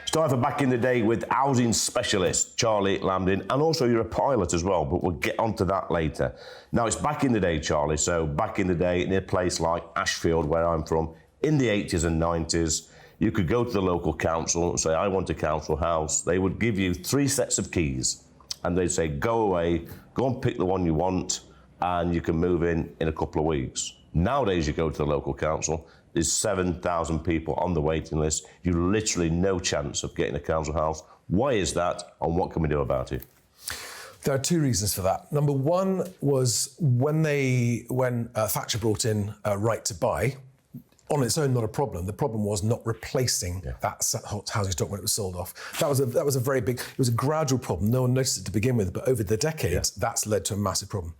It's time for Back in the Day with housing specialist Charlie Lambdin, and also you're a pilot as well, but we'll get onto that later. Now it's back in the day, Charlie, so back in the day in a place like Ashfield, where I'm from, in the 80s and 90s, you could go to the local council and say, I want a council house. They would give you 3 sets of keys, and they'd say, go away, go and pick the one you want, and you can move in a couple of weeks. Nowadays, you go to the local council, there's 7,000 people on the waiting list. You literally no chance of getting a council house. Why is that, and what can we do about it? There are 2 reasons for that. Number one was when Thatcher brought in Right to Buy, on its own, not a problem. The problem was not replacing that housing stock when it was sold off. That was a very big, it was a gradual problem. No one noticed it to begin with, but over the decades, that's led to a massive problem.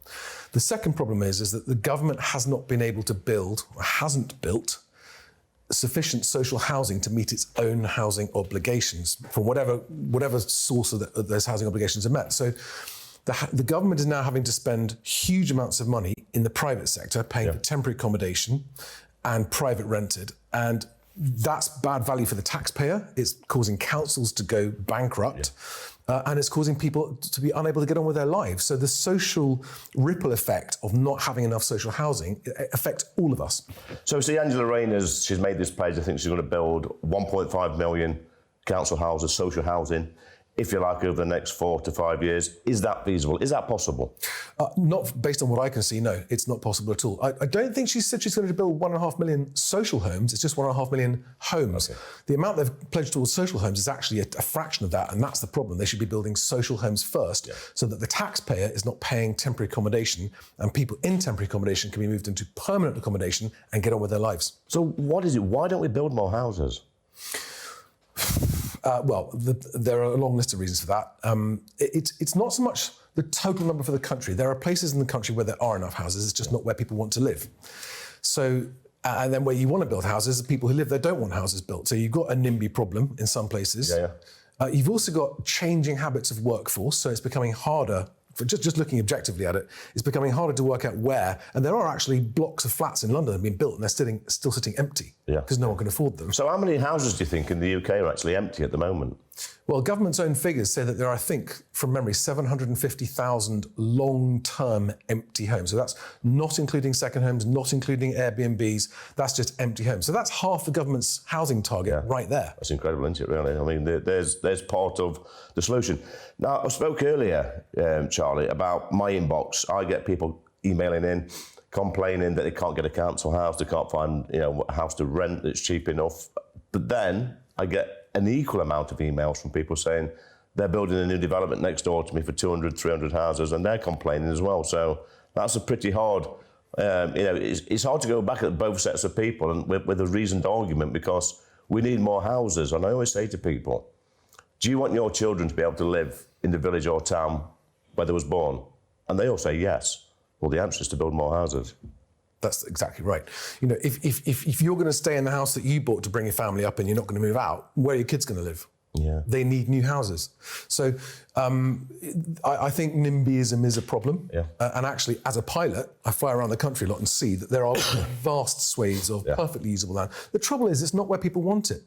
The second problem is that the government has not been able to build, or hasn't built, sufficient social housing to meet its own housing obligations from whatever source of those housing obligations are met. So the government is now having to spend huge amounts of money in the private sector, paying for temporary accommodation and private rented. And that's bad value for the taxpayer. It's causing councils to go bankrupt. And it's causing people to be unable to get on with their lives. So the social ripple effect of not having enough social housing affects all of us. So see, Angela Rayner's, she's made this pledge. I think she's going to build 1.5 million council houses, social housing, if you like, over the next 4 to 5 years. Is that feasible? Is that possible? Not based on what I can see, no, it's not possible at all. I don't think she said she's going to build 1.5 million social homes. It's just 1.5 million homes. Okay. The amount they've pledged towards social homes is actually a fraction of that, and that's the problem. They should be building social homes first, so that the taxpayer is not paying temporary accommodation, and people in temporary accommodation can be moved into permanent accommodation and get on with their lives. So what is it? Why don't we build more houses? There are a long list of reasons for that. It's not so much the total number for the country. There are places in the country where there are enough houses, it's just not where people want to live. So, and then where you want to build houses, the people who live there don't want houses built. So you've got a NIMBY problem in some places. You've also got changing habits of workforce, so it's becoming harder. For just looking objectively at it, it's becoming harder to work out where, and there are actually blocks of flats in London that have been built and they're still sitting empty because no one can afford them. So how many houses do you think in the UK are actually empty at the moment? Well, government's own figures say that there are, I think, from memory, 750,000 long-term empty homes. So that's not including second homes, not including Airbnbs, that's just empty homes. So that's half the government's housing target right there. That's incredible, isn't it, really? I mean, there's part of the solution. Now, I spoke earlier, Charlie, about my inbox. I get people emailing in, complaining that they can't get a council house, they can't find a house to rent that's cheap enough. But then I get an equal amount of emails from people saying they're building a new development next door to me for 200, 300 houses, and they're complaining as well. So that's a pretty hard, it's hard to go back at both sets of people and with a reasoned argument, because we need more houses. And I always say to people, do you want your children to be able to live in the village or town where they was born? And they all say yes. Well, the answer is to build more houses. That's exactly right. If you're going to stay in the house that you bought to bring your family up and you're not going to move out, where are your kids going to live? They need new houses. So I think NIMBYism is a problem. And actually, as a pilot, I fly around the country a lot and see that there are vast swathes of perfectly usable land. The trouble is, it's not where people want it.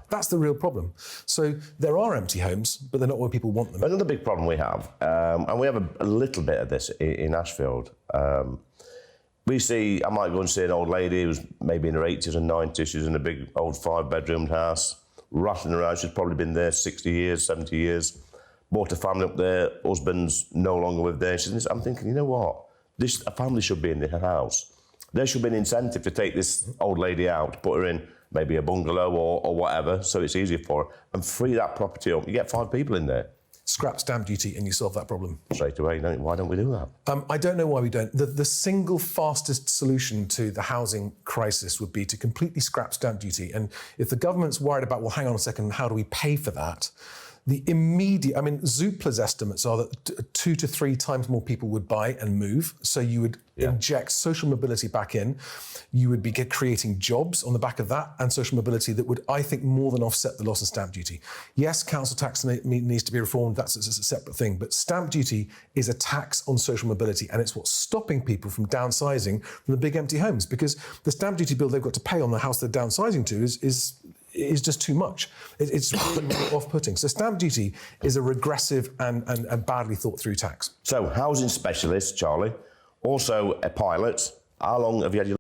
That's the real problem. So there are empty homes, but they're not where people want them. Another big problem we have, and we have a little bit of this in Ashfield. We see, I might go and see an old lady who's maybe in her 80s and 90s. She's in a big old 5-bedroomed house, rattling around. She's probably been there 60 years, 70 years. Bought a family up there, husband's no longer with there. I'm thinking, you know what? A family should be in the house. There should be an incentive to take this old lady out, put her in maybe a bungalow or whatever, so it's easier for her, and free that property up. You get 5 people in there. Scrap stamp duty and you solve that problem. Straight away. Why don't we do that? I don't know why we don't. The single fastest solution to the housing crisis would be to completely scrap stamp duty. And if the government's worried about, well, hang on a second, how do we pay for that? Zoopla's estimates are that 2 to 3 times more people would buy and move. So you would inject social mobility back in. You would be creating jobs on the back of that, and social mobility that would, I think, more than offset the loss of stamp duty. Yes, council tax needs to be reformed. That's a separate thing. But stamp duty is a tax on social mobility, and it's what's stopping people from downsizing from the big empty homes, because the stamp duty bill they've got to pay on the house they're downsizing to is just too much. It's really, really off-putting. So stamp duty is a regressive and badly thought through tax. So housing specialist, Charlie, also a pilot. How long have you had your